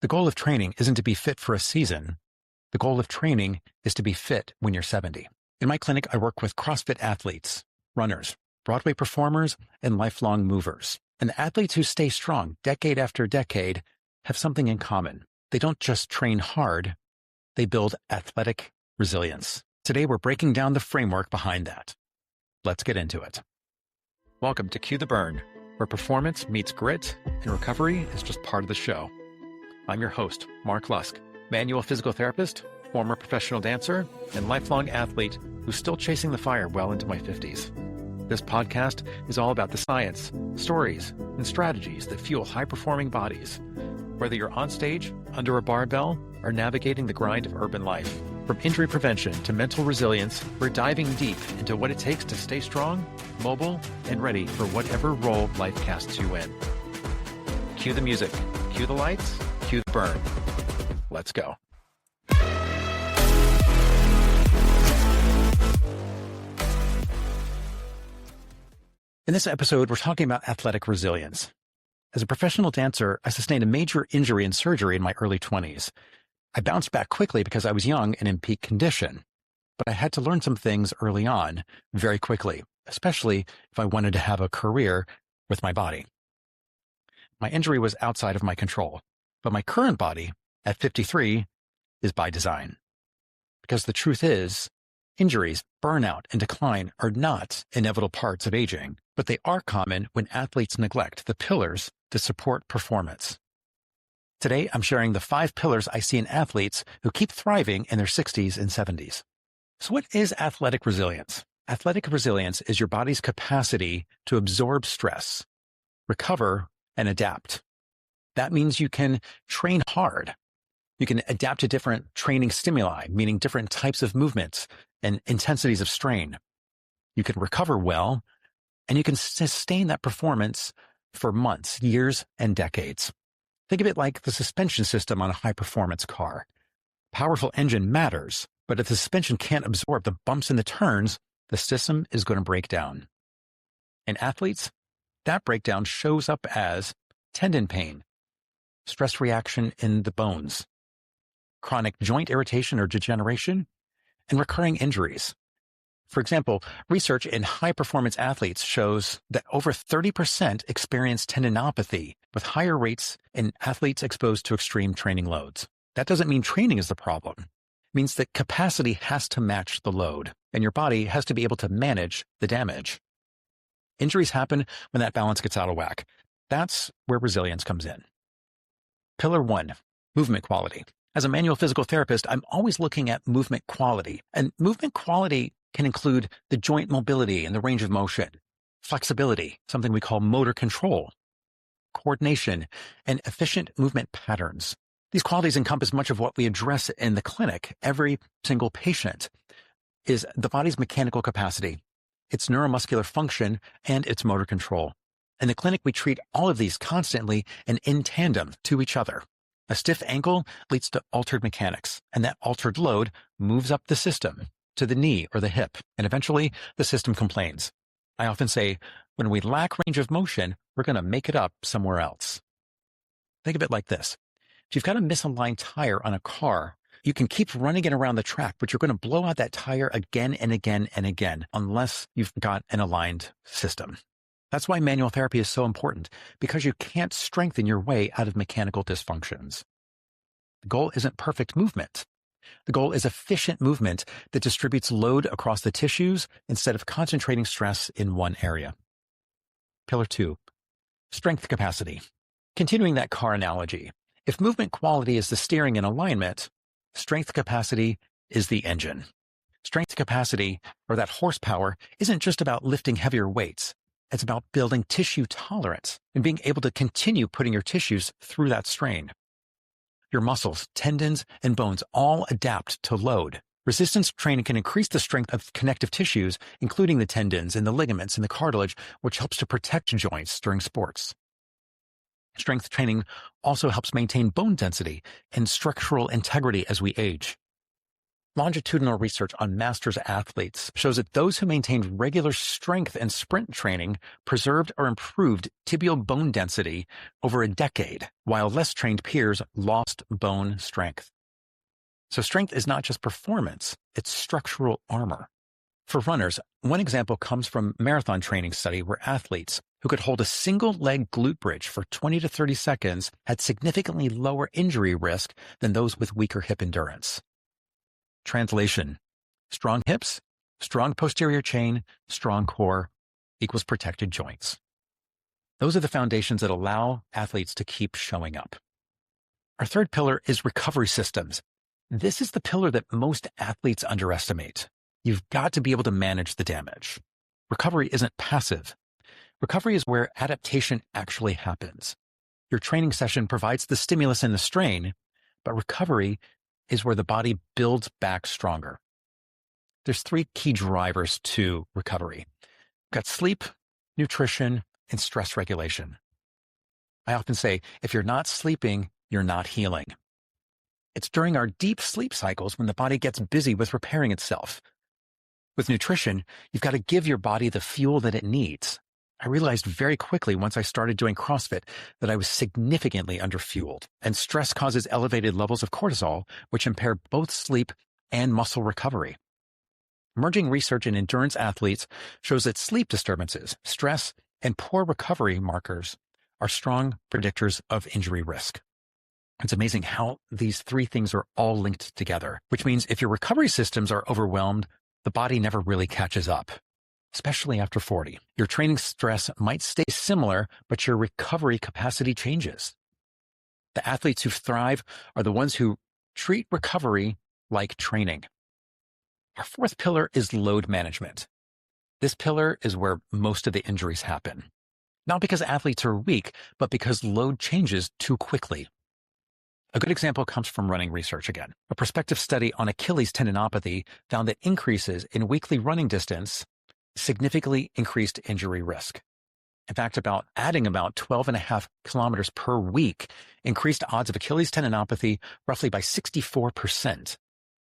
The goal of training isn't to be fit for a season. The goal of training is to be fit when you're 70. In my clinic, I work with CrossFit athletes, runners, Broadway performers, and lifelong movers. And the athletes who stay strong decade after decade have something in common. They don't just train hard, they build athletic resilience. Today, we're breaking down the framework behind that. Let's get into it. Welcome to Cue the Burn, where performance meets grit and recovery is just part of the show. I'm your host, Mark Lusk, manual physical therapist, former professional dancer, and lifelong athlete who's still chasing the fire well into my 50s. This podcast is all about the science, stories, and strategies that fuel high-performing bodies. Whether you're on stage, under a barbell, or navigating the grind of urban life, from injury prevention to mental resilience, we're diving deep into what it takes to stay strong, mobile, and ready for whatever role life casts you in. Cue the music, cue the lights, cue the burn. Let's go. In this episode, we're talking about athletic resilience. As a professional dancer, I sustained a major injury and surgery in my early 20s. I bounced back quickly because I was young and in peak condition, but I had to learn some things early on, very quickly, especially if I wanted to have a career with my body. My injury was outside of my control, but my current body, at 53, is by design. Because the truth is, injuries, burnout, and decline are not inevitable parts of aging, but they are common when athletes neglect the pillars that support performance. Today, I'm sharing the 5 pillars I see in athletes who keep thriving in their 60s and 70s. So what is athletic resilience? Athletic resilience is your body's capacity to absorb stress, recover, and adapt. That means you can train hard. You can adapt to different training stimuli, meaning different types of movements and intensities of strain. You can recover well, and you can sustain that performance for months, years, and decades. Think of it like the suspension system on a high-performance car. Powerful engine matters, but if the suspension can't absorb the bumps and the turns, the system is going to break down. In athletes, that breakdown shows up as tendon pain, stress reaction in the bones, chronic joint irritation or degeneration, and recurring injuries. For example, research in high-performance athletes shows that over 30% experience tendinopathy with higher rates in athletes exposed to extreme training loads. That doesn't mean training is the problem. It means that capacity has to match the load, and your body has to be able to manage the damage. Injuries happen when that balance gets out of whack. That's where resilience comes in. Pillar 1, movement quality. As a manual physical therapist, I'm always looking at movement quality. And movement quality can include the joint mobility and the range of motion, flexibility, something we call motor control, coordination, and efficient movement patterns. These qualities encompass much of what we address in the clinic. Every single patient is the body's mechanical capacity, its neuromuscular function, and its motor control. In the clinic, we treat all of these constantly and in tandem to each other. A stiff ankle leads to altered mechanics, and that altered load moves up the system to the knee or the hip, and eventually the system complains. I often say, when we lack range of motion, we're going to make it up somewhere else. Think of it like this. If you've got a misaligned tire on a car, you can keep running it around the track, but you're going to blow out that tire again and again and again unless you've got an aligned system. That's why manual therapy is so important, because you can't strengthen your way out of mechanical dysfunctions. The goal isn't perfect movement. The goal is efficient movement that distributes load across the tissues instead of concentrating stress in one area. Pillar 2, strength capacity. Continuing that car analogy, if movement quality is the steering and alignment, strength capacity is the engine. Strength capacity, or that horsepower, isn't just about lifting heavier weights. It's about building tissue tolerance and being able to continue putting your tissues through that strain. Your muscles, tendons, and bones all adapt to load. Resistance training can increase the strength of connective tissues, including the tendons and the ligaments and the cartilage, which helps to protect joints during sports. Strength training also helps maintain bone density and structural integrity as we age. Longitudinal research on masters athletes shows that those who maintained regular strength and sprint training preserved or improved tibial bone density over a decade, while less trained peers lost bone strength. So strength is not just performance, it's structural armor. For runners, one example comes from a marathon training study where athletes who could hold a single leg glute bridge for 20 to 30 seconds had significantly lower injury risk than those with weaker hip endurance. Translation: strong hips, strong posterior chain, strong core equals protected joints. Those are the foundations that allow athletes to keep showing up. Our third pillar is recovery systems. This is the pillar that most athletes underestimate. You've got to be able to manage the damage. Recovery isn't passive. Recovery is where adaptation actually happens. Your training session provides the stimulus and the strain, but recovery is where the body builds back stronger. There's three key drivers to recovery. We've got sleep, nutrition, and stress regulation. I often say, if you're not sleeping, you're not healing. It's during our deep sleep cycles when the body gets busy with repairing itself. With nutrition, you've got to give your body the fuel that it needs. I realized very quickly once I started doing CrossFit that I was significantly underfueled, and stress causes elevated levels of cortisol, which impair both sleep and muscle recovery. Emerging research in endurance athletes shows that sleep disturbances, stress, and poor recovery markers are strong predictors of injury risk. It's amazing how these three things are all linked together, which means if your recovery systems are overwhelmed, the body never really catches up. Especially after 40. Your training stress might stay similar, but your recovery capacity changes. The athletes who thrive are the ones who treat recovery like training. Our fourth pillar is load management. This pillar is where most of the injuries happen. Not because athletes are weak, but because load changes too quickly. A good example comes from running research again. A prospective study on Achilles tendinopathy found that increases in weekly running distance significantly increased injury risk. In fact, adding about 12.5 kilometers per week increased odds of Achilles tendinopathy roughly by 64%.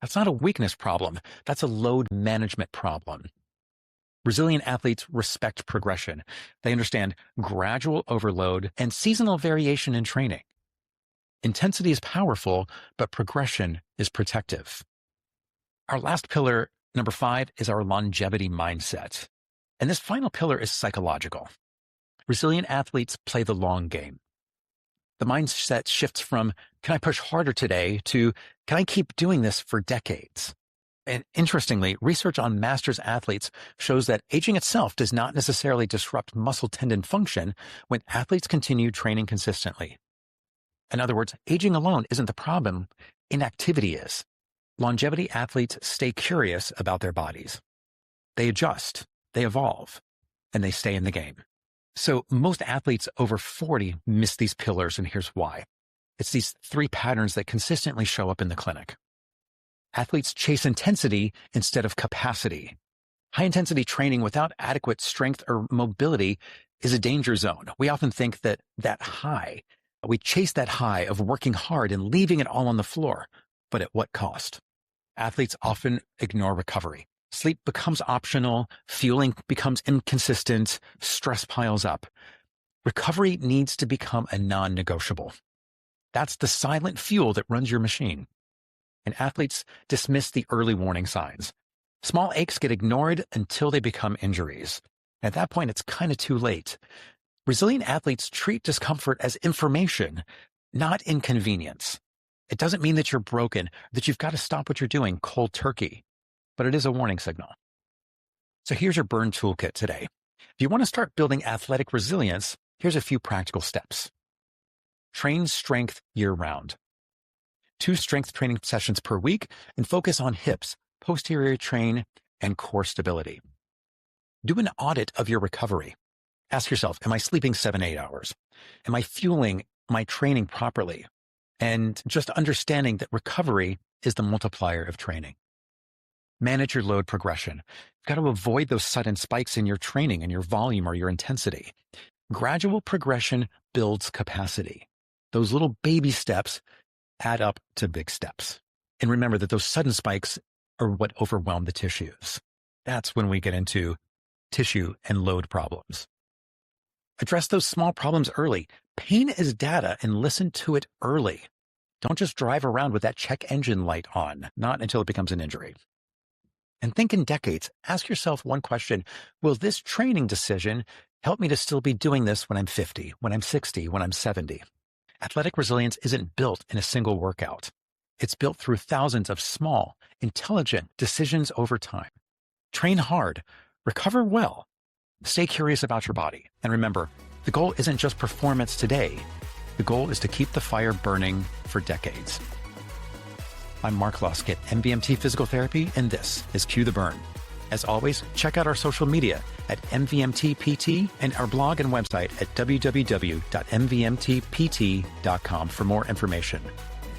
That's not a weakness problem. That's a load management problem. Resilient athletes respect progression. They understand gradual overload and seasonal variation in training. Intensity is powerful, but progression is protective. Our last pillar, number 5, is our longevity mindset. And this final pillar is psychological. Resilient athletes play the long game. The mindset shifts from, can I push harder today, to, can I keep doing this for decades? And interestingly, research on masters athletes shows that aging itself does not necessarily disrupt muscle tendon function when athletes continue training consistently. In other words, aging alone isn't the problem, inactivity is. Longevity athletes stay curious about their bodies. They adjust, they evolve, and they stay in the game. So most athletes over 40 miss these pillars, and here's why. It's these three patterns that consistently show up in the clinic. Athletes chase intensity instead of capacity. High-intensity training without adequate strength or mobility is a danger zone. We often think that we chase that high of working hard and leaving it all on the floor, but at what cost? Athletes often ignore recovery. Sleep becomes optional, fueling becomes inconsistent, stress piles up. Recovery needs to become a non-negotiable. That's the silent fuel that runs your machine. And athletes dismiss the early warning signs. Small aches get ignored until they become injuries. At that point, it's kind of too late. Resilient athletes treat discomfort as information, not inconvenience. It doesn't mean that you're broken, that you've got to stop what you're doing cold turkey, but it is a warning signal. So here's your burn toolkit today. If you want to start building athletic resilience, here's a few practical steps. Train strength year-round. 2 strength training sessions per week and focus on hips, posterior chain, and core stability. Do an audit of your recovery. Ask yourself, am I sleeping 7-8 hours? Am I fueling my training properly? And just understanding that recovery is the multiplier of training. Manage your load progression. You've got to avoid those sudden spikes in your training and your volume or your intensity. Gradual progression builds capacity. Those little baby steps add up to big steps. And remember that those sudden spikes are what overwhelm the tissues. That's when we get into tissue and load problems. Address those small problems early. Pain is data and listen to it early. Don't just drive around with that check engine light on, not until it becomes an injury. And think in decades. Ask yourself one question. Will this training decision help me to still be doing this when I'm 50, when I'm 60, when I'm 70? Athletic resilience isn't built in a single workout. It's built through thousands of small, intelligent decisions over time. Train hard, recover well, stay curious about your body. And remember, the goal isn't just performance today. The goal is to keep the fire burning for decades. I'm Mark Lusk at MVMT Physical Therapy, and this is Cue the Burn. As always, check out our social media at MVMTPT and our blog and website at www.mvmtpt.com for more information.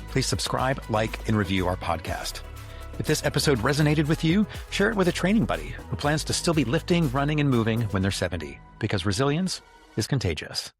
Please subscribe, like, and review our podcast. If this episode resonated with you, share it with a training buddy who plans to still be lifting, running, and moving when they're 70, because resilience is contagious.